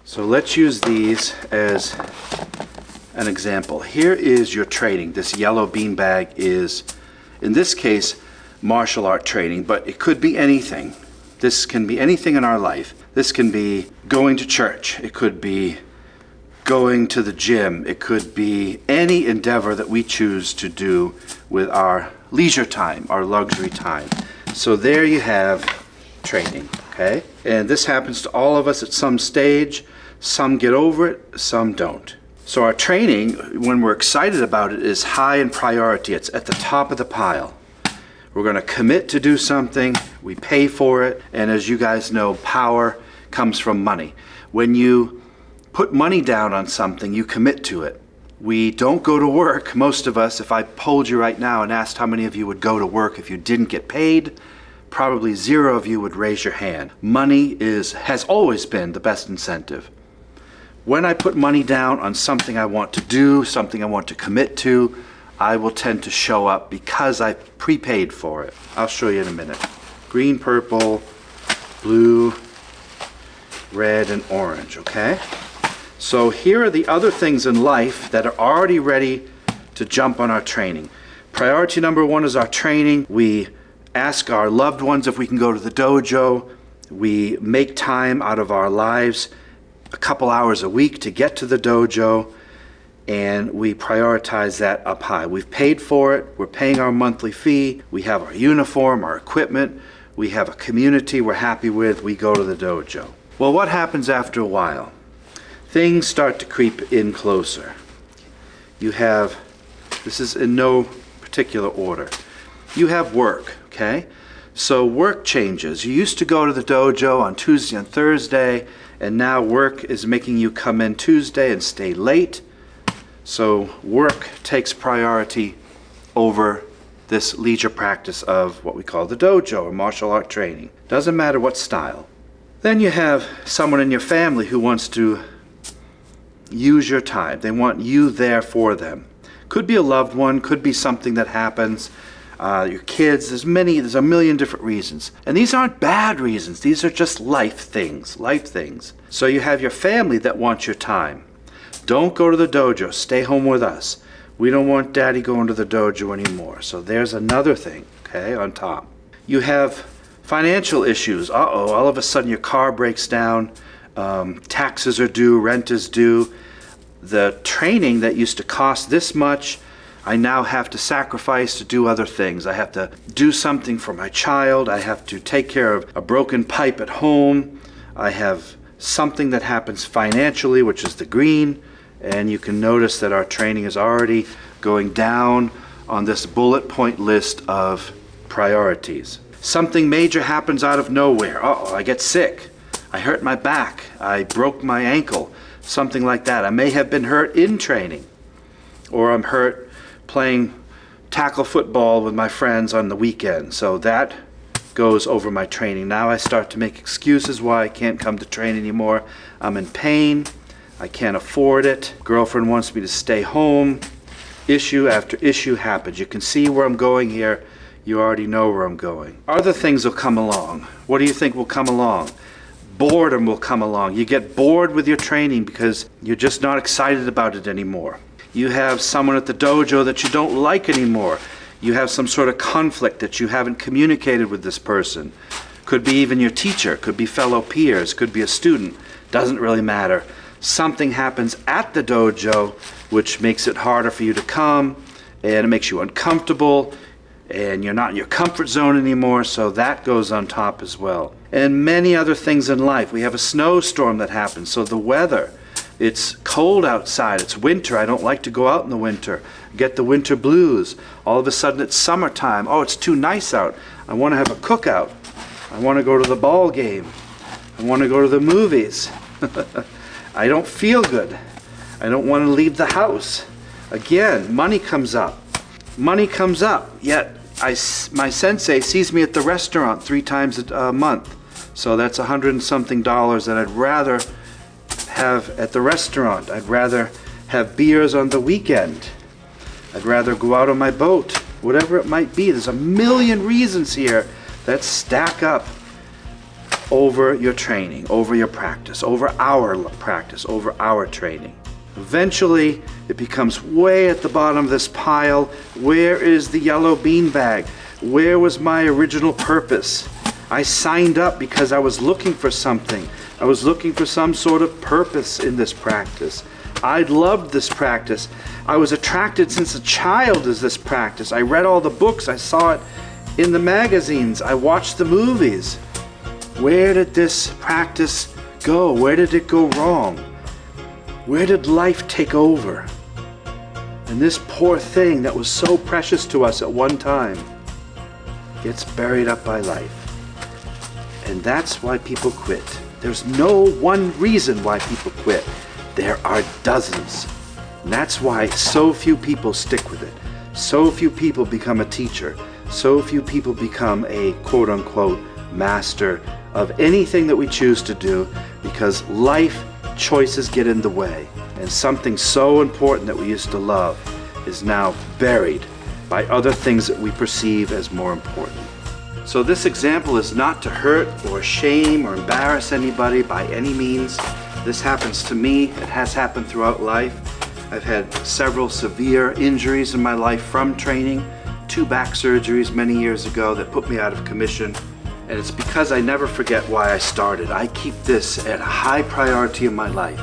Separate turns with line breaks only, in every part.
So let's use these as an example. Here is your training. This yellow beanbag is, in this case, martial art training, but it could be anything. This can be anything in our life. This can be going to church. It could be going to the gym. It could be any endeavor that we choose to do with our leisure time, our luxury time. So there you have training, okay? And this happens to all of us at some stage. Some get over it, some don't. So our training, when we're excited about it, is high in priority. It's at the top of the pile. We're going to commit to do something, we pay for it, and as you guys know, power comes from money. When you put money down on something, you commit to it. We don't go to work, most of us. If I polled you right now and asked how many of you would go to work if you didn't get paid, probably 0 of you would raise your hand. Money has always been the best incentive. When I put money down on something I want to do, something I want to commit to, I will tend to show up because I prepaid for it. I'll show you in a minute. Green, purple, blue, red, and orange, okay? So here are the other things in life that are already ready to jump on our training. Priority number 1 is our training. We ask our loved ones if we can go to the dojo. We make time out of our lives, a couple hours a week to get to the dojo, and we prioritize that up high. We've paid for it, we're paying our monthly fee, we have our uniform, our equipment, we have a community we're happy with, we go to the dojo. Well, what happens after a while? Things start to creep in closer. You have, this is in no particular order, you have work, okay? So work changes. You used to go to the dojo on Tuesday and Thursday, and now work is making you come in Tuesday and stay late. So work takes priority over this leisure practice of what we call the dojo or martial art training. Doesn't matter what style. Then you have someone in your family who wants to use your time. They want you there for them. Could be a loved one, could be something that happens, your kids, there's a million different reasons. And these aren't bad reasons, these are just life things. So you have your family that wants your time. Don't go to the dojo, stay home with us. We don't want daddy going to the dojo anymore. So there's another thing, okay, on top. You have financial issues. All of a sudden your car breaks down, taxes are due, rent is due. The training that used to cost this much, I now have to sacrifice to do other things. I have to do something for my child. I have to take care of a broken pipe at home. I have something that happens financially, which is the green. And you can notice that our training is already going down on this bullet point list of priorities. Something major happens out of nowhere. I get sick. I hurt my back. I broke my ankle. Something like that. I may have been hurt in training, or I'm hurt playing tackle football with my friends on the weekend. So that goes over my training. Now I start to make excuses why I can't come to train anymore. I'm in pain. I can't afford it. Girlfriend wants me to stay home. Issue after issue happens. You can see where I'm going here. You already know where I'm going. Other things will come along. What do you think will come along? Boredom will come along. You get bored with your training because you're just not excited about it anymore. You have someone at the dojo that you don't like anymore. You have some sort of conflict that you haven't communicated with this person. Could be even your teacher, could be fellow peers, could be a student. Doesn't really matter. Something happens at the dojo which makes it harder for you to come, and it makes you uncomfortable, and you're not in your comfort zone anymore, so that goes on top as well. And many other things in life. We have a snowstorm that happens, so the weather, it's cold outside, it's winter, I don't like to go out in the winter. Get the winter blues. All of a sudden it's summertime. It's too nice out. I want to have a cookout. I want to go to the ball game. I want to go to the movies. I don't feel good. I don't want to leave the house. Again, money comes up. Money comes up, yet my sensei sees me at the restaurant 3 times a month. So that's $100 and something that I'd rather have at the restaurant. I'd rather have beers on the weekend. I'd rather go out on my boat. Whatever it might be. There's a million reasons here that stack up over your training, over your practice, over our practice, over our training. Eventually, it becomes way at the bottom of this pile. Where is the yellow beanbag? Where was my original purpose? I signed up because I was looking for something. I was looking for some sort of purpose in this practice. I loved this practice. I was attracted since a child to this practice. I read all the books. I saw it in the magazines. I watched the movies. Where did this practice go? Where did it go wrong? Where did life take over? And this poor thing that was so precious to us at one time gets buried up by life. And that's why people quit. There's no one reason why people quit. There are dozens. And that's why so few people stick with it. So few people become a teacher. So few people become a quote-unquote master of anything that we choose to do, because life choices get in the way. And something so important that we used to love is now buried by other things that we perceive as more important. So this example is not to hurt or shame or embarrass anybody by any means. This happens to me. It has happened throughout life. I've had several severe injuries in my life from training, 2 back surgeries many years ago that put me out of commission. And it's because I never forget why I started. I keep this at a high priority in my life.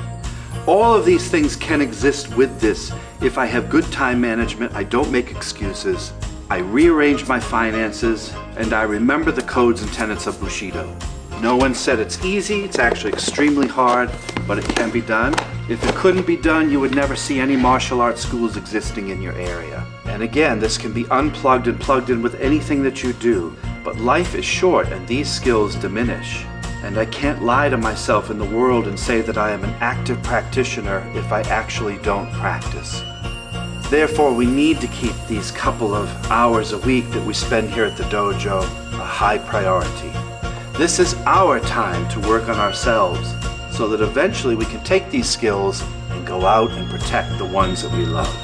All of these things can exist with this if I have good time management, I don't make excuses, I rearrange my finances, and I remember the codes and tenets of Bushido. No one said it's easy. It's actually extremely hard, but it can be done. If it couldn't be done, you would never see any martial arts schools existing in your area. And again, this can be unplugged and plugged in with anything that you do, but life is short and these skills diminish. And I can't lie to myself in the world and say that I am an active practitioner if I actually don't practice. Therefore, we need to keep these couple of hours a week that we spend here at the dojo a high priority. This is our time to work on ourselves so that eventually we can take these skills and go out and protect the ones that we love.